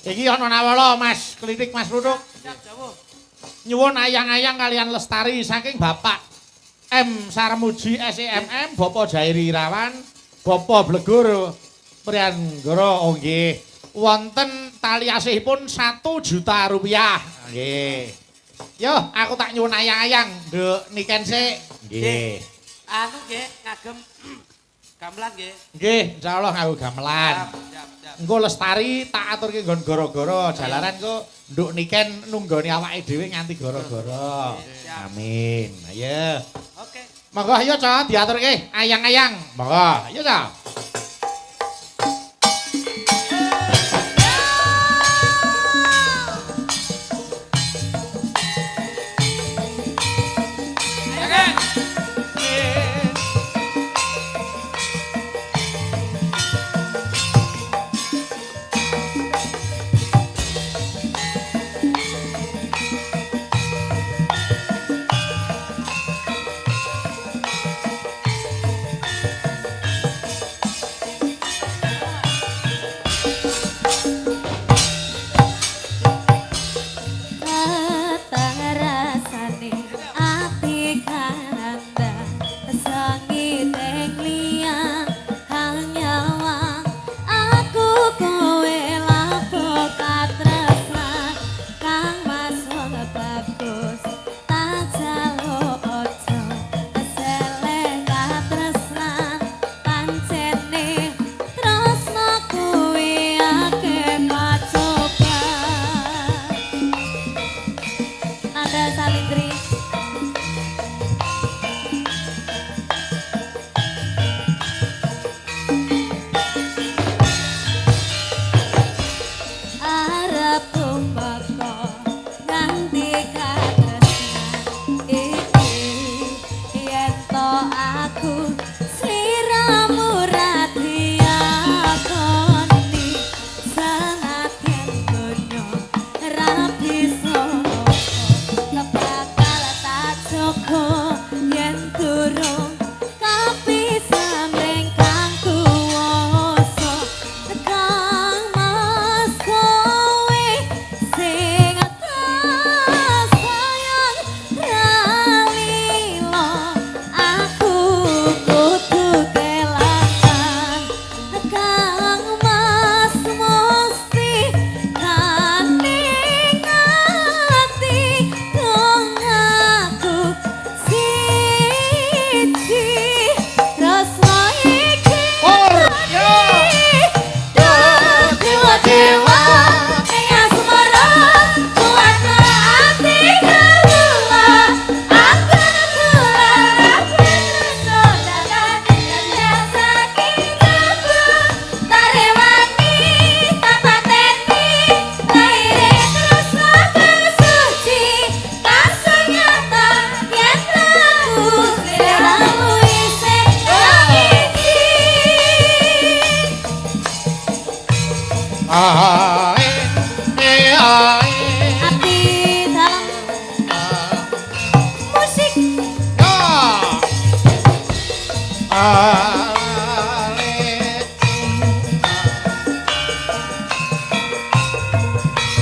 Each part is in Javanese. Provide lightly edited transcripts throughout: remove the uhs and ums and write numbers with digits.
Iki ana nawala Mas Klitik Mas Ruduk. Siap, jawuh. Nyuwun ayang-ayang kalian lestari saking Bapak M Sarmuji SEMM, Bapak Jairi Irawan, Bapak Blegur Priyanggara nggih. Wonten tali asihipun 1 juta rupiah. Nggih. Yo, aku tak nyuwun ayang-ayang, Nduk niken sik. Nggih. Anu nggih, ngagem gamelan nggih. Nggih, insyaallah nganggo gamelan. Siap. Engko lestari tak aturke nggon gara-gara jalaran kok nduk niken nunggoni awake dhewe nganti gara-gara. Amin. Ayo. Oke. Monggo ayo Ca diaturke ayang-ayang. Monggo, ayo Ca.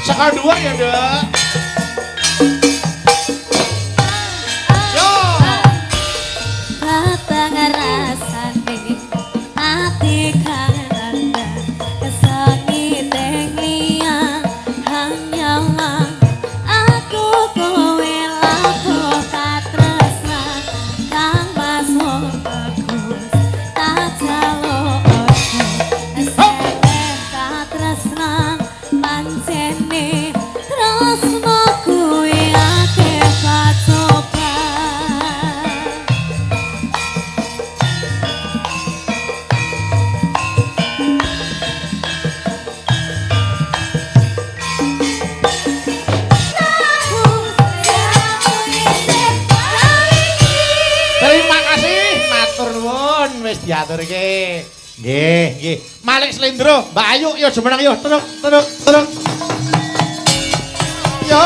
Sekal dua ya, Dek. Yo. Apa ngerasane ati kananda kesangi tenglian hanya aku kowe lapo katresna kang masuk bagus tak jalo ojo seleh katresna pancene tresno kuwi akeh pacoba. Terima kasih, matur nuwun wis diaturke. Nggih, nggih. Malik Slendro, Mbak Ayu yo jumeneng yo, teruk. Yo.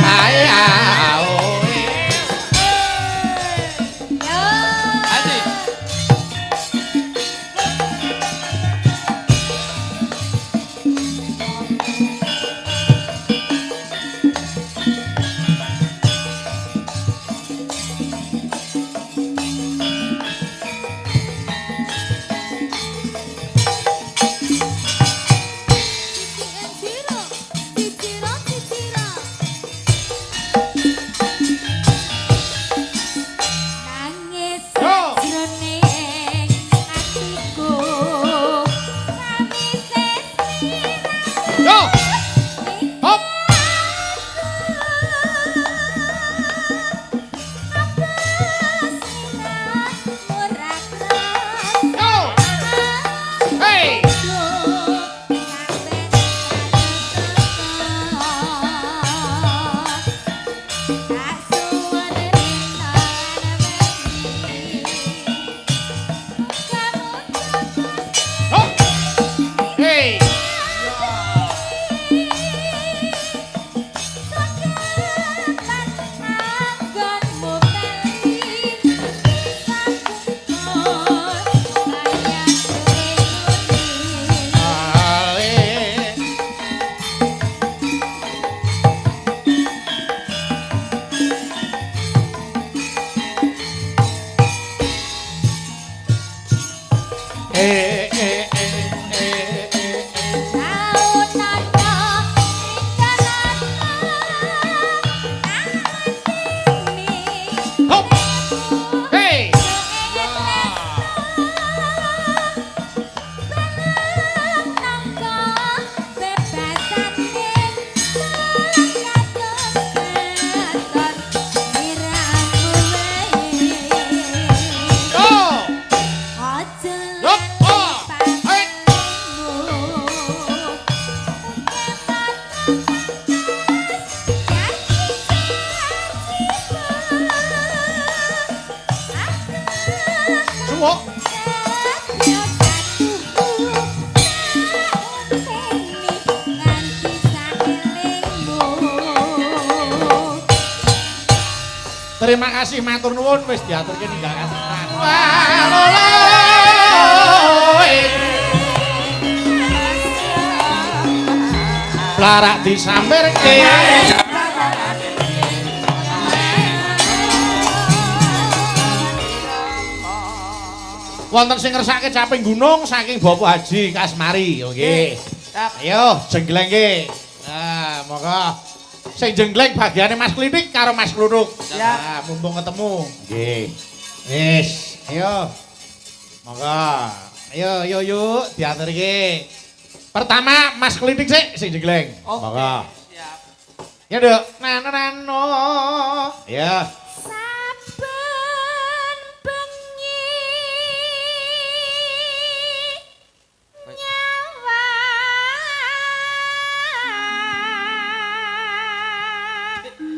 Ae aoe. terima kasih matur nuwun wis diaturke ninggalkan tenan. Larak disampirke. Wonten sing ngersake caping gunung saking Bapak Haji Kasmari, nggih. Ayo jenggleng nggih. Nah, monggo. Sing jenggleng bagiane Mas Klitik karo Mas Kluruk. Nah, mumpung ketemu. Nggih. Wis, ayo. Monggo. Ayo yuk diaturke. Pertama Mas Klitik sing jenggleng. Monggo. Siap. Ya, Duk. Nano. Ya. Saben bengi nyawa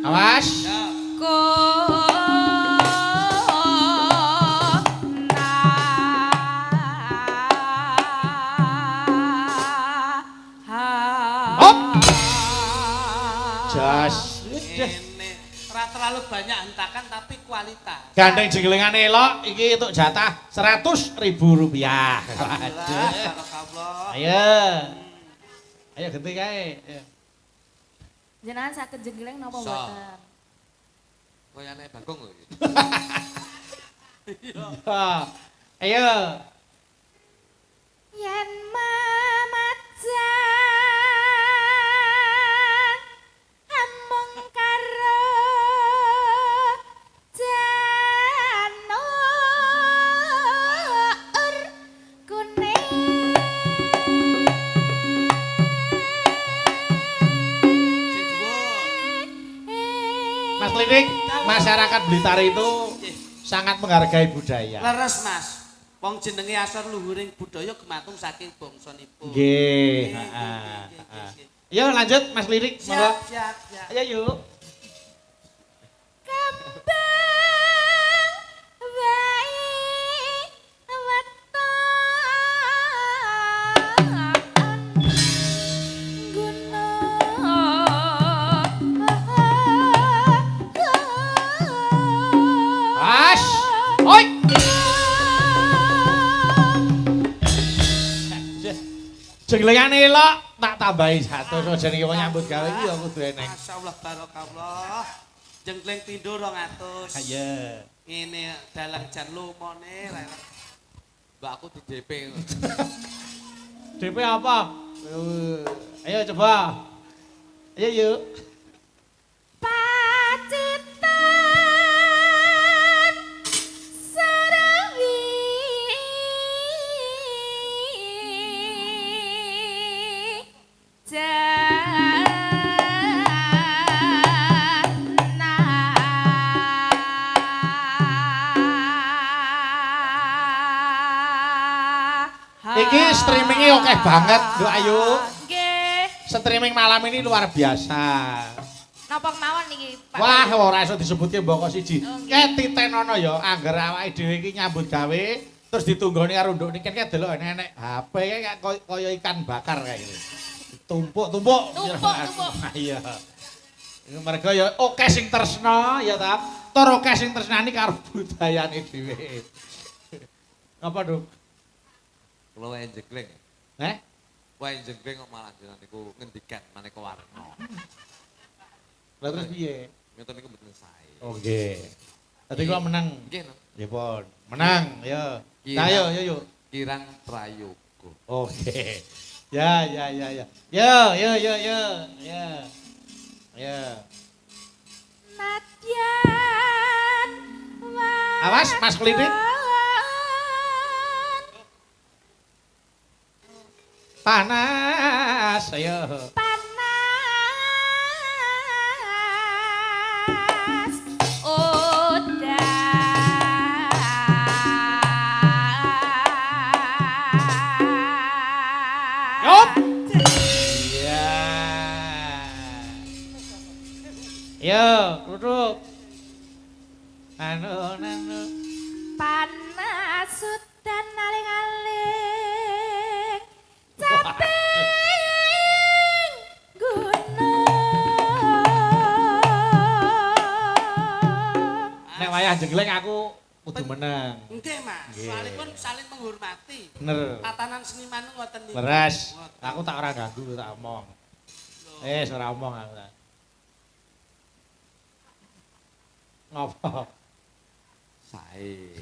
Awas. Jas. Ini ora terlalu banyak hentakan tapi kualitas. Gandeng jenglengan elok iki untuk jatah Rp100.000. Barakallah. Ayo. Ayo ganti kae. jenengan saged jenggleng napa So. mboten? Koyane Bagong lho. Ayo. Yen mamajan amung karo janur kuning Sing dhuwur. Mas Klitik, masyarakat Blitar itu sangat menghargai budaya. Leres Mas. Wong jenenge asor luhuring budaya gumantung saking bangsanipun. Nggih, Nggih, heeh. nggih, nggih, nggih. Ayo lanjut Mas Klitik, monggo. Siap. Ayo yuk. kembang wae weton gunung As. Oi. Jenglengan elok tak tambahi satu so jenenge wong nyambut gawe iki ya kudu eneng. Masyaallah barakallah. Jengkleng pindho 200. Ayo. Ini dalang jan lumone lek. Mbak aku di DP. DP apa? Ayo coba. Ayo yuk. pacitan sarawi Iki streamingnya oke banget, Mbak Ayu. Nggih. Streaming malam ini luar biasa. Napa kemawon niki, Pak? Wah, ora iso disebutke mboko siji. Ketitenono ya, angger awake dhewe iki nyambut gawe terus ditunggoni karo nduk niki kan delok enek HP kayak kaya ikan bakar kayak gini. Tumpuk. Tumpuk. Iya. Iku mergo ya oke sing tresna ya ta. Tur oke sing tresnani karo budayane dhewe. Apa, Duk? Kula wae jengkleng. Eh? Wae jengkleng kok malah jenengan niku ngendikan maneka warna. Lah terus piye? Ngoten niku mboten sae. Oh nggih. Tadi kula menang. Nggih, no. Nggih, pon. Menang, ya. Iya. Nah, ayo, yuk. Kirang prayoga. Oke. Ya. Ya. Nadyan Awas, Mas Klitik. Panas, ayo. panas udan Yup. Iya. Yo, duduk. Anu. panas udan aling-aling caping gunung wayah jenggleng aku kudu meneng. Nggih, Mas. Nggih. Soalipun saling menghormati. Bener. Tatanan seniman ngoten niku. Leres. Ngoten. Aku tak ora ganggu tak omong. Ora omong aku. Tak. Ngopo? Sae.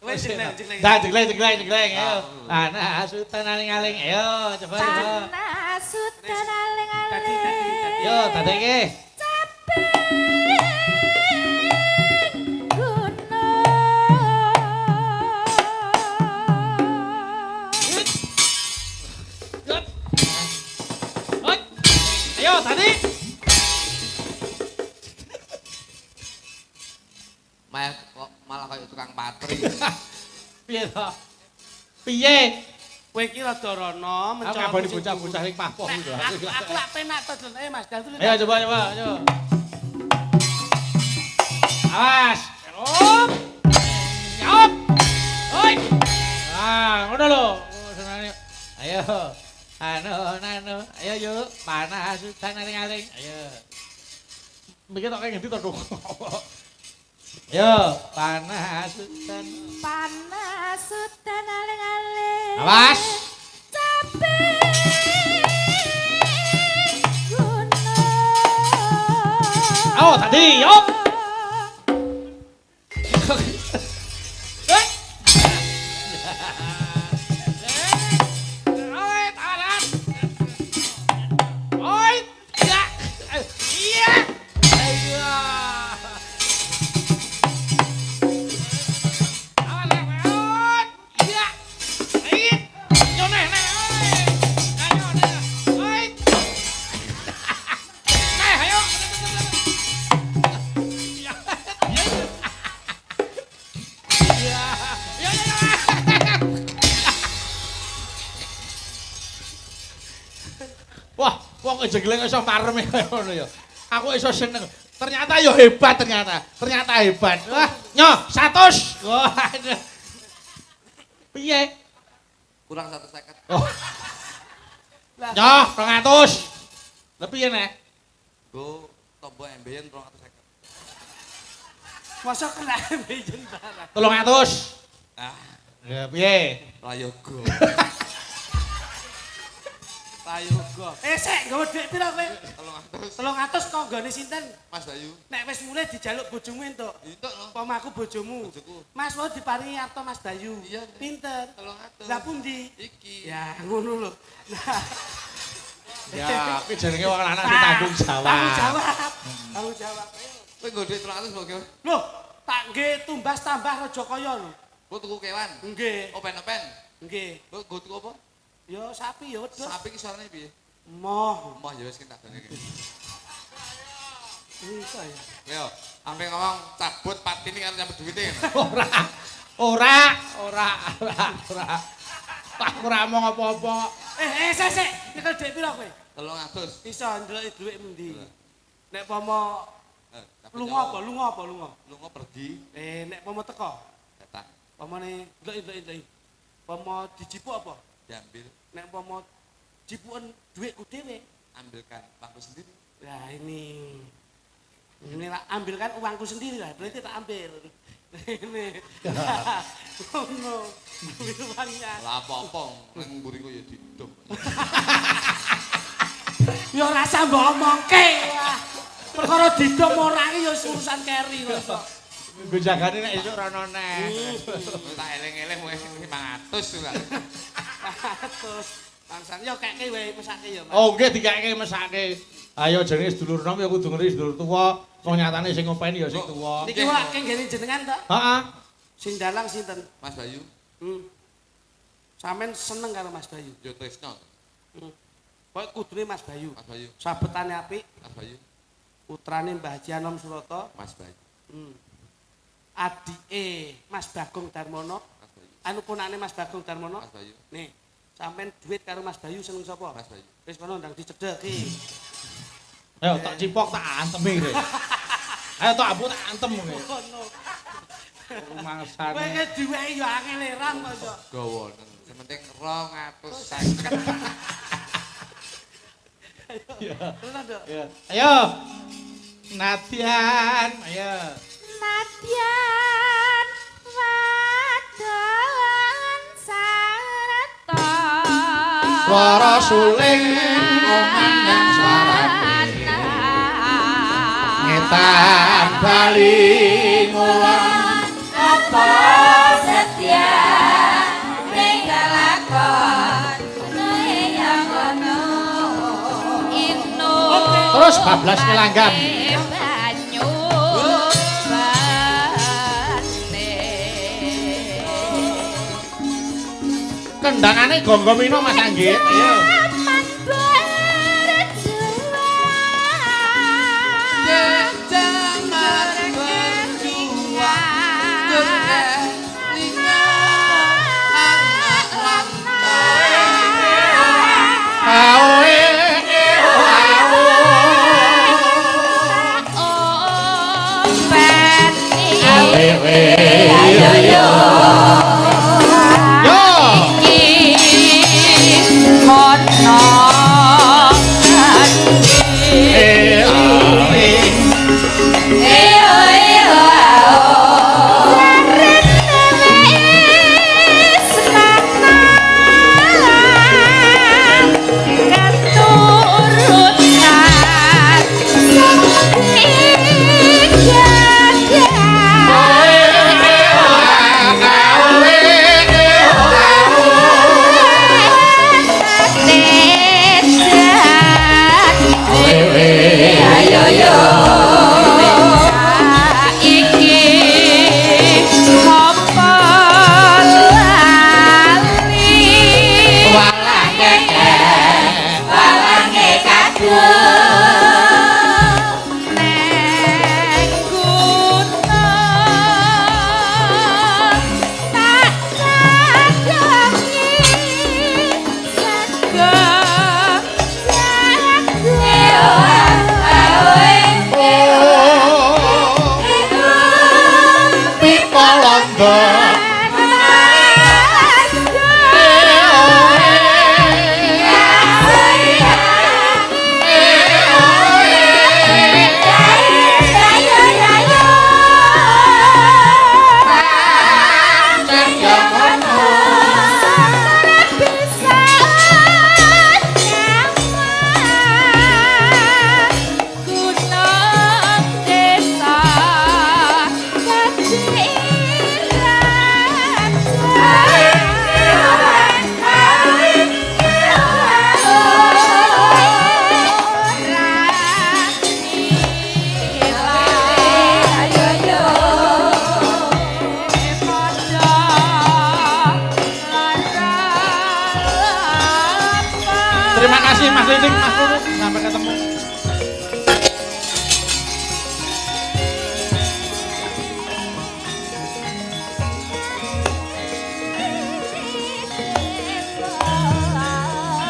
Wes jeneng. Dah jegleng ayo. Ana asutan aling-aling ayo coba. Tanah sudan aling-aling. Yo tadeke. Ayo tadi. Malah kayak tukang patri. Piye to? Piye? Kowe iki rada rono Aku kabani bocah-bocah ning papoh Nek, lho. aku lak penak to, Mas. Dadi Ayo coba. Awas. Op. Nyop. Hoi. Ngono lho. Senane. Ayo. Anu. Ayo yuk. Panas sudan aling-aling. Ayo. Mikir tok ngendi to, Duk? Ayo, panas sudan. Panas sudan aling-aling. Awas. Cabe gunung. Ayo tadi, yop. Oi, tahan. Oi, ya. Iya. Ayo. Awan. Iya. Ayo. Yo neh. Ayo neh. Oi. Neh, ayo. Ya. Ya. Wah, wong jenggleng iso parem ngono ya. Aku iso seneng. Ternyata yo hebat ternyata. Ternyata hebat. Wah, nyoh 100. Wah. Piye? Kurang 150. Oh. Nyoh 200. Lah piye nek? Go tombol MBN 250. masa kena mbejen barang. 300. Ah, Ya piye? Rayogo. Rayogo. Sik, nggawa dhuwit pira kowe? 300. 300 kok nggone sinten? Mas Bayu. Nek wis mulai dijaluk bojomu entuk. Entuk lho. Pamaku bojomu. Bojoku. Mas mau diparingi arto Mas Bayu. Iya. Pinter. 300. Lah pundi? Iki. Ya, ngono lho. Nah, Ya, kuwi jenenge wong lanang sing tanggung jawab. Tanggung jawab. Tanggung jawab. Kowe nggo dhuwit 300 kok. Loh, tak nggih tumbas tambah Rajakaya lho. Kowe tuku kewan. Nggih. Open-open. Nggih. Kowe nggo tuku apa? Ya sapi ya wedhus. Sapi ki suarane piye? Moh. Omah ya wis kentak dene iki. Iso ya. Yo, ampe ngomong cabut patine karo cabut duwite. Ora. Tak ora omong apa-apa. Sik. Nyekel dhuwit pira kowe? 300. Iso ndeloki dhuwit endi? Nek pomo lunga apa? Lunga pergi. Nek pomo teko. Ketak. Pomone ndeloki. Pomo dijipuk apa? Diambil, Nek pomo jipuken dhuwitku dhewe. ambilkan bangku sendiri. Nah ini lah ambilkan uangku sendiri lah, berarti tak ambil. Ini, ngono, ambil uangnya. Lah apa-apa nang mburiku ya didom. Ya rasa mbok omongke wah. Perkara didom ora iki ya urusan keri kok. Nggo jagane nek esuk rono neh. Tak eling-eling wis 500 juga. Terus bangsan yo keke wae mesake ya, Mas. Oh, nggih dikake mesake. Ayo jenenge sedulur nom ya kudu ngeri sedulur tuwa. Wong nyatane sing ngopeni ya sing tuwa. Niki wae kengene jenengan to? Heeh. Sing dalang sinten? Mas Bayu, Sampeyan seneng karo Mas Bayu. yo tresno. Kok kudune Mas Bayu. Mas Bayu, Sabetane apik, Mas Bayu, putrane Mbah Haji Anom Surata. Mas Bayu, Adike Mas Bagong Darmono, Mas Bayu, anu ponakane Mas Bagong Darmono. Mas Bayu, Nih, sampean duit karo Mas Bayu seneng sapa? Mas Bayu. Wis kono ndang dicedhek iki. Ayo tak cipok tak antem iki. Ayo tak abu tak antem iki. Kono. Rumangsane. Kowe iki diwehi ya angel lerang kok. Gawa nang sementing 250. Tenan, Dok. Ayo. Nadian, ayo. Yen wadon sarta Swara suling omandang suarane ngetan bali ngulon apa setia ning lakon yang ono ino terus bablas kelanggam banyu bane kendangane gonggomino Mas Anggit iya aman berjuang Jangan awe Terima kasih Mas Lidik, Mas